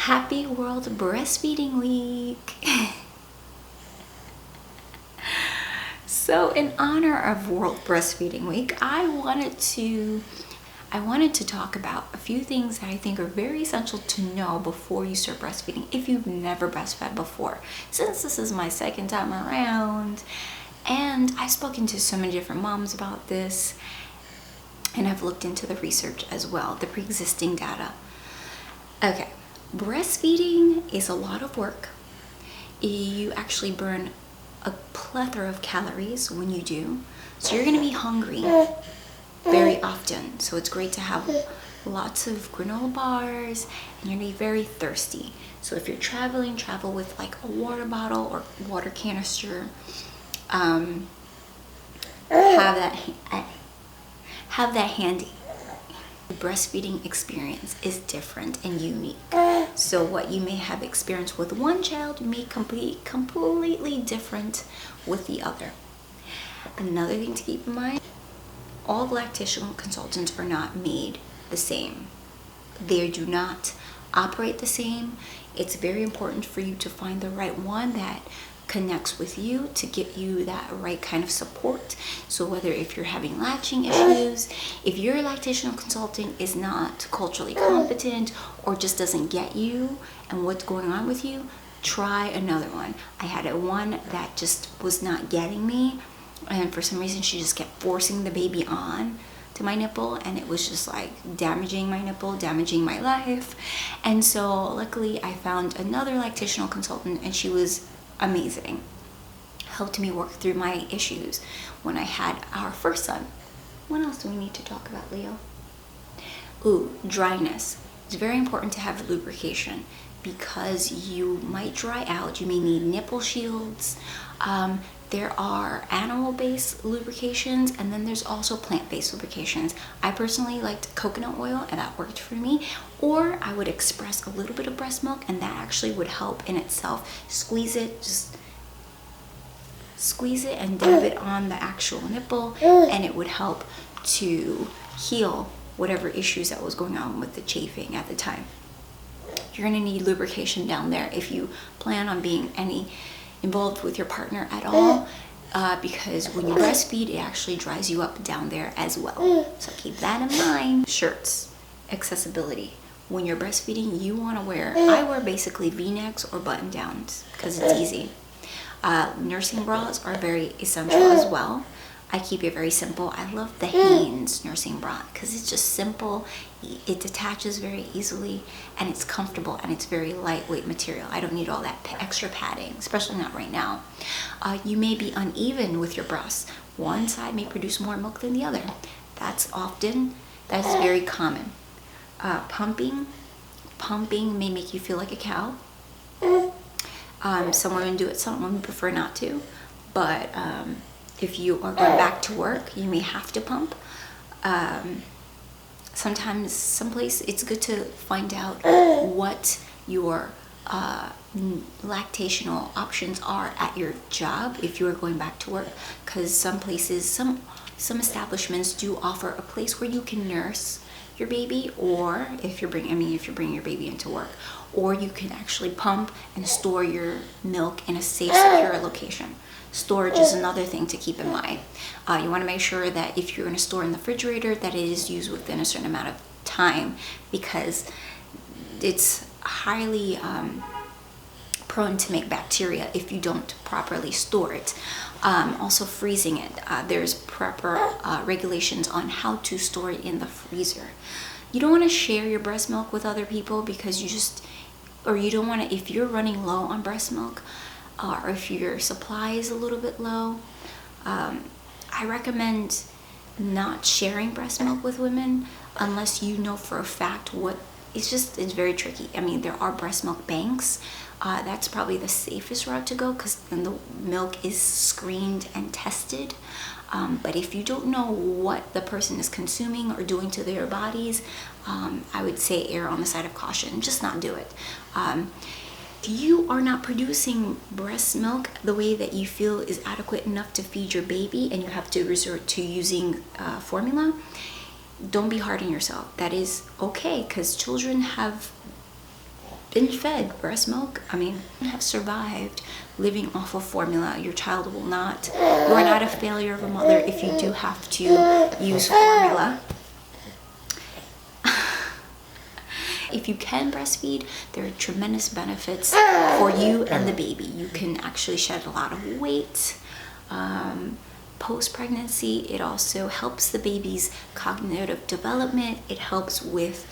Happy World Breastfeeding Week! So in honor of World Breastfeeding Week, I wanted to talk about a few things that I think are very essential to know before you start breastfeeding if you've never breastfed before. Since this is my second time around, and I've spoken to so many different moms about this, and I've looked into the research as well, the pre-existing data. Okay, breastfeeding is a lot of work. You actually burn a plethora of calories when you do, so you're going to be hungry very often. So it's great to have lots of granola bars, and you're going to be very thirsty. So if you're traveling, travel with like a water bottle or water canister. Have that handy. The breastfeeding experience is different and unique. So what you may have experienced with one child may be completely different with the other. Another thing to keep in mind, all lactation consultants are not made the same. They do not operate the same. It's very important for you to find the right one that connects with you to get you that right kind of support. So whether if you're having latching issues, if your lactation consultant is not culturally competent or just doesn't get you and what's going on with you, try another one. I had one that just was not getting me, and for some reason she just kept forcing the baby on to my nipple, and it was just like damaging my nipple, damaging my life. And so luckily I found another lactational consultant, and she was amazing, helped me work through my issues when I had our first son. What else do we need to talk about, Leo? Dryness. It's very important to have lubrication because you might dry out. You may need nipple shields. There are animal-based lubrications, and then there's also plant-based lubrications. I personally liked coconut oil, and that worked for me. Or I would express a little bit of breast milk, and that actually would help in itself. Squeeze it, just squeeze it and dab it on the actual nipple, and it would help to heal whatever issues that was going on with the chafing at the time. You're gonna need lubrication down there if you plan on being involved with your partner at all, because when you breastfeed, it actually dries you up down there as well. So keep that in mind. Shirts, accessibility. When you're breastfeeding, you want to I wear basically v-necks or button downs because it's easy. Nursing bras are very essential as well. I keep it very simple. I love the Hanes nursing bra because it's just simple. It detaches very easily, and it's comfortable, and it's very lightweight material. I don't need all that extra padding, especially not right now. You may be uneven with your breasts. One side may produce more milk than the other. That's very common. Pumping may make you feel like a cow. Some women do it, some women prefer not to. But if you are going back to work, you may have to pump. Sometimes, someplace, it's good to find out what your lactational options are at your job if you are going back to work, because some places, some establishments do offer a place where you can nurse your baby, or if you're bringing your baby into work, or you can actually pump and store your milk in a safe, secure location. Storage is another thing to keep in mind. You want to make sure that if you're going to store in the refrigerator, that it is used within a certain amount of time, because it's highly prone to make bacteria if you don't properly store it. Also freezing it. There's proper regulations on how to store it in the freezer. You don't want to share your breast milk with other people because you don't want to, if you're running low on breast milk, or if your supply is a little bit low, I recommend not sharing breast milk with women unless you know for a fact it's very tricky. I mean, there are breast milk banks. That's probably the safest route to go because then the milk is screened and tested. But if you don't know what the person is consuming or doing to their bodies, I would say err on the side of caution. Just not do it. If you are not producing breast milk the way that you feel is adequate enough to feed your baby, and you have to resort to using formula, don't be hard on yourself. That is okay, because children have been fed breast milk, I mean, have survived living off of formula. Your child will not. You are not a failure of a mother if you do have to use formula. If you can breastfeed, there are tremendous benefits for you and the baby. You can actually shed a lot of weight. Post-pregnancy, it also helps the baby's cognitive development. It helps with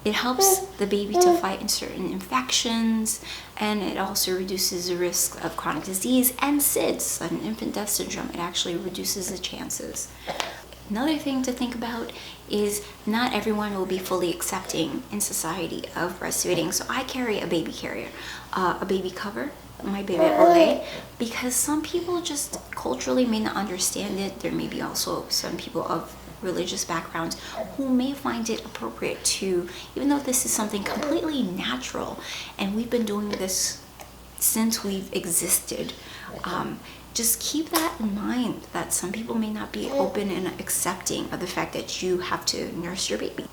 it helps the baby to fight in certain infections, and it also reduces the risk of chronic disease and SIDS, sudden infant death syndrome. It actually reduces the chances. Another thing to think about is not everyone will be fully accepting in society of breastfeeding. So I carry a baby carrier, a baby cover, my baby Olay, because some people just culturally may not understand it. There may be also some people of religious backgrounds who may find it appropriate to, even though this is something completely natural and we've been doing this since we've existed, just keep that in mind, that some people may not be open and accepting of the fact that you have to nurse your baby.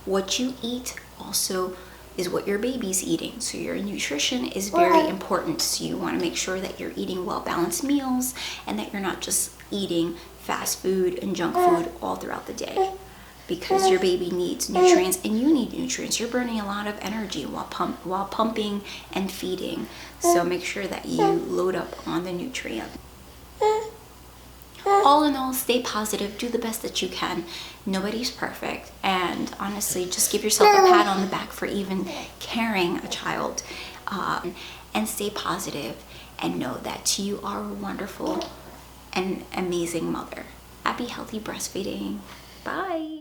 What you eat also is what your baby's eating. So your nutrition is very important. So you want to make sure that you're eating well-balanced meals and that you're not just eating fast food and junk food all throughout the day, because your baby needs nutrients and you need nutrients. You're burning a lot of energy while pumping and feeding. So make sure that you load up on the nutrients. All in all, stay positive, do the best that you can. Nobody's perfect, and honestly, just give yourself a pat on the back for even carrying a child, and stay positive and know that you are a wonderful and amazing mother. Happy, healthy breastfeeding. Bye.